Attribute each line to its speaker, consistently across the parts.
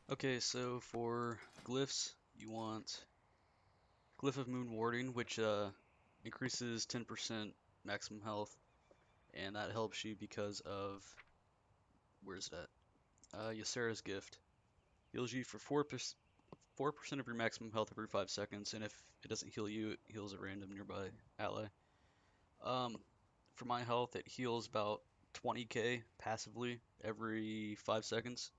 Speaker 1: Okay, so for glyphs, you want Glyph of Moon Warding, which increases 10% maximum health, and that helps you because of, where's that? Ysera's Gift. Heals you for 4% of your maximum health every 5 seconds, and if it doesn't heal you, it heals a random nearby ally. Um, for my health, it heals about 20k passively every 5 seconds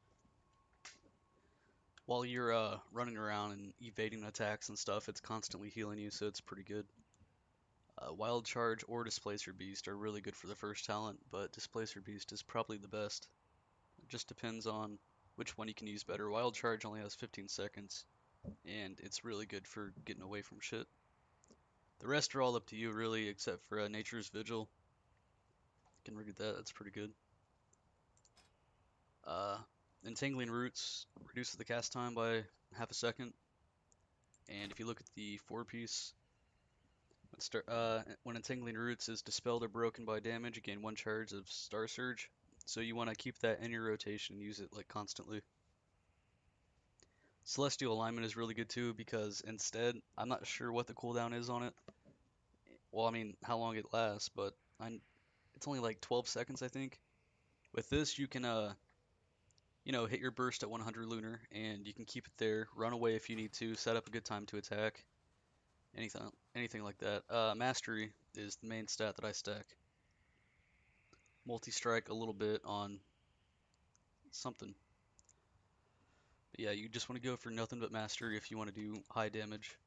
Speaker 1: while you're running around and evading attacks and stuff. It's constantly healing you, so it's pretty good. Wild Charge or Displacer Beast are really good for the first talent, but Displacer Beast is probably the best. It just depends on which one you can use better. Wild Charge only has 15 seconds, and it's really good for getting away from shit. The rest are all up to you, really, except for Nature's Vigil. You can read that, that's pretty good. Uh, Entangling Roots reduces the cast time by half a second, and if you look at the 4-piece, when Entangling Roots is dispelled or broken by damage, you gain 1 charge of Star Surge. So you want to keep that in your rotation and use it like constantly. Celestial Alignment is really good too because instead, I'm not sure what the cooldown is on it. Well, I mean, how long it lasts, but it's only like 12 seconds, I think. With this, you can, hit your burst at 100 lunar and you can keep it there, run away if you need to, set up a good time to attack, anything like that. Mastery is the main stat that I stack. Multi-strike a little bit on something. But yeah, you just want to go for nothing but mastery if you want to do high damage.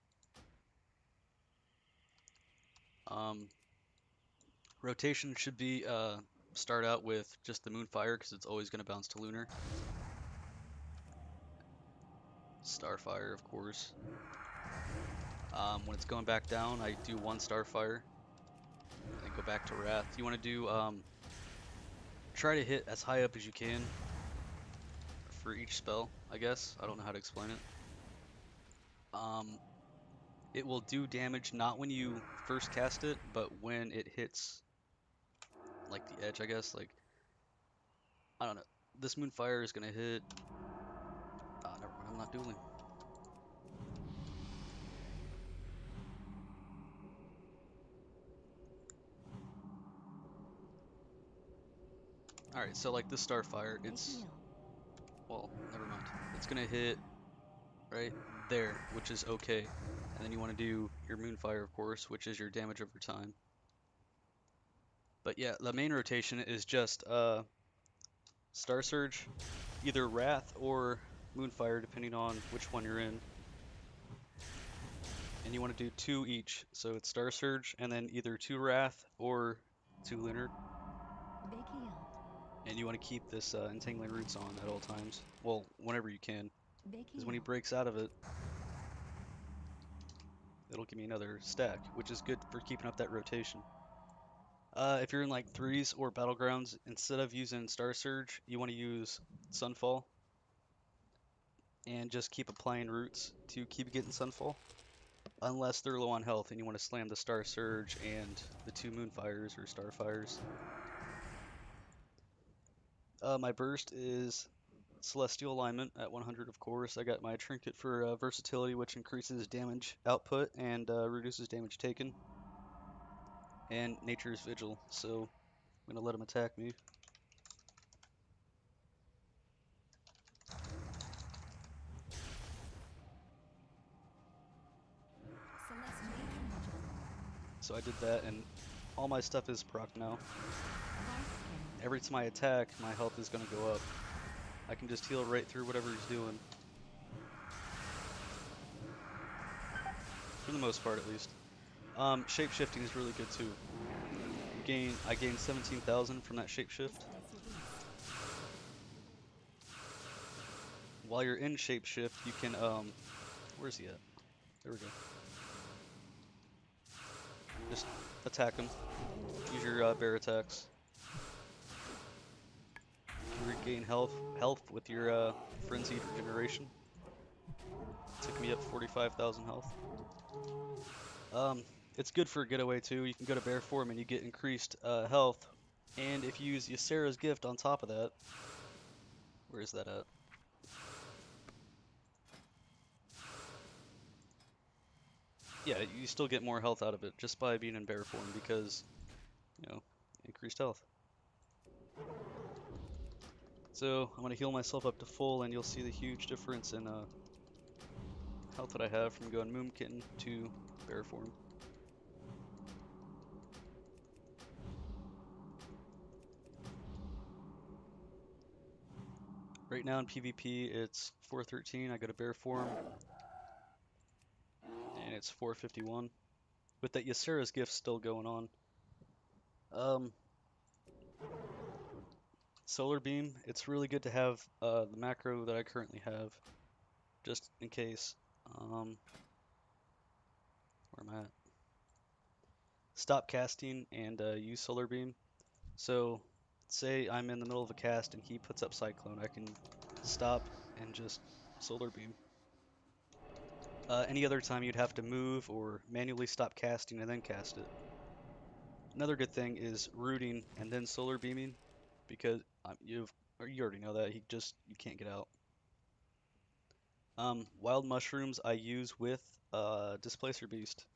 Speaker 1: Um, Rotation should be start out with just the Moonfire because it's always going to bounce to Lunar. Starfire, of course. When it's going back down, I do 1 Starfire and go back to Wrath. You want to do try to hit as high up as you can for each spell, I guess. I don't know how to explain it. Um, it will do damage not when you first cast it, but when it hits like the edge, I guess. Like, I don't know. This Moonfire is gonna hit. Never mind. I'm not dueling. All right. So like this Starfire, it's never mind. It's gonna hit right there, which is okay. And then you want to do your Moonfire, of course, which is your damage over time. But yeah, the main rotation is just Star Surge, either Wrath or Moonfire, depending on which one you're in. And you want to do 2 each. So it's Star Surge, and then either 2 Wrath or 2 Lunar. And you want to keep this Entangling Roots on at all times. Well, whenever you can. Because when he breaks out of it, it'll give me another stack, which is good for keeping up that rotation. If you're in like 3s or Battlegrounds, instead of using Star Surge, you want to use Sunfall. And just keep applying roots to keep getting Sunfall. Unless they're low on health and you want to slam the Star Surge and the 2 Moonfires or Starfires. My burst is Celestial Alignment at 100, of course. I got my Trinket for versatility, which increases damage output and reduces damage taken. And Nature's Vigil, so I'm going to let him attack me. So I did that, and all my stuff is proc now. Every time I attack, my health is going to go up. I can just heal right through whatever he's doing. For the most part, at least. Shape-shifting is really good, too. I gained 17,000 from that shapeshift. While you're in shapeshift, you can, where's he at? There we go. Just attack him. Use your bear attacks. You regain health with your frenzied regeneration. Took me up 45,000 health. It's good for a getaway too. You can go to bear form and you get increased health. And if you use Ysera's Gift on top of that, where is that at? Yeah, you still get more health out of it just by being in bear form because, increased health. So I'm gonna heal myself up to full, and you'll see the huge difference in health that I have from going boomkin to bear form. Right now in PvP, it's 413. I go to bear form, and it's 451. With that Ysera's gift still going on. Um, Solar Beam, it's really good to have the macro that I currently have, just in case. Where am I at? Stop casting and use Solar Beam. So, say I'm in the middle of a cast and he puts up Cyclone, I can stop and just Solar Beam. Any other time you'd have to move or manually stop casting and then cast it. Another good thing is rooting and then Solar Beaming, because you already know that you can't get out. Wild mushrooms I use with Displacer Beast.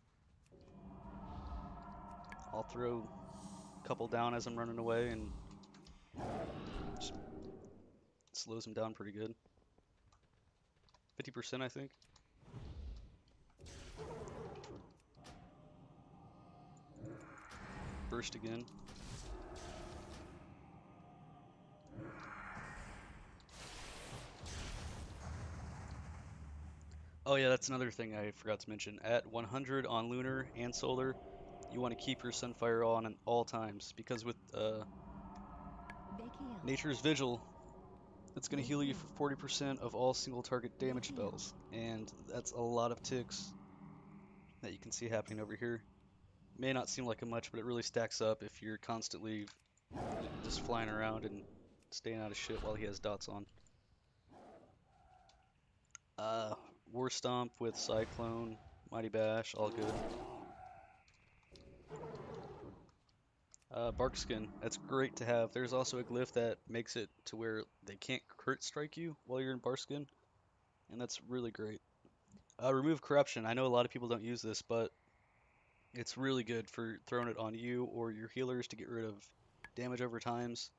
Speaker 1: I'll throw a couple down as I'm running away and just slows him down pretty good. 50% I think. Burst again. Oh yeah, that's another thing I forgot to mention. At 100 on lunar and solar, you want to keep your Sunfire on at all times, because with Nature's Vigil, it's going to heal you for 40% of all single target damage spells, and that's a lot of ticks that you can see happening over here. May not seem like a much, but it really stacks up if you're constantly just flying around and staying out of shit while he has dots on. War Stomp with Cyclone, Mighty Bash, all good. Bark Skin, that's great to have. There's also a glyph that makes it to where they can't crit strike you while you're in Bark Skin, and that's really great. Remove Corruption, I know a lot of people don't use this, but it's really good for throwing it on you or your healers to get rid of damage over times.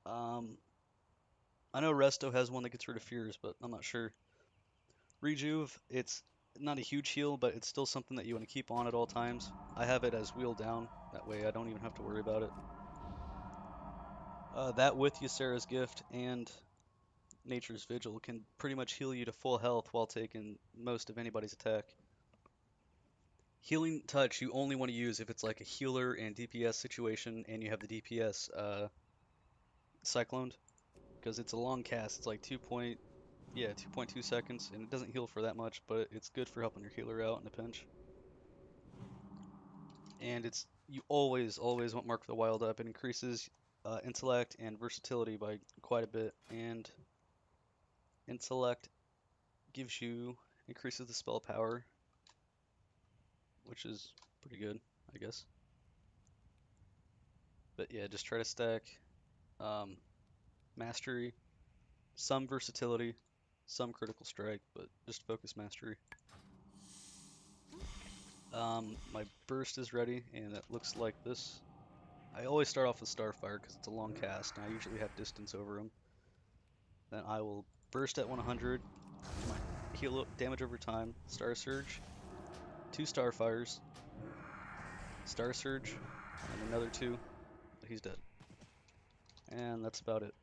Speaker 1: I know Resto has one that gets rid of fears, but I'm not sure. Rejuve, it's not a huge heal, but it's still something that you want to keep on at all times. I have it as wheel down, that way I don't even have to worry about it. That with Ysera's Gift and Nature's Vigil can pretty much heal you to full health while taking most of anybody's attack. Healing Touch you only want to use if it's like a healer and DPS situation and you have the DPS cycloned, because it's a long cast. It's like 2.2 seconds, and it doesn't heal for that much, but it's good for helping your healer out in a pinch. And you always want Mark of the Wild up. It increases intellect and versatility by quite a bit, and intellect increases the spell power, which is pretty good, I guess. But yeah, just try to stack um, mastery, some versatility, some critical strike, but just focus mastery. My burst is ready, and it looks like this. I always start off with Starfire because it's a long cast, and I usually have distance over him. Then I will burst at 100, do my heal damage over time, Star Surge, 2 Starfires, Star Surge, and another 2, but he's dead. And that's about it.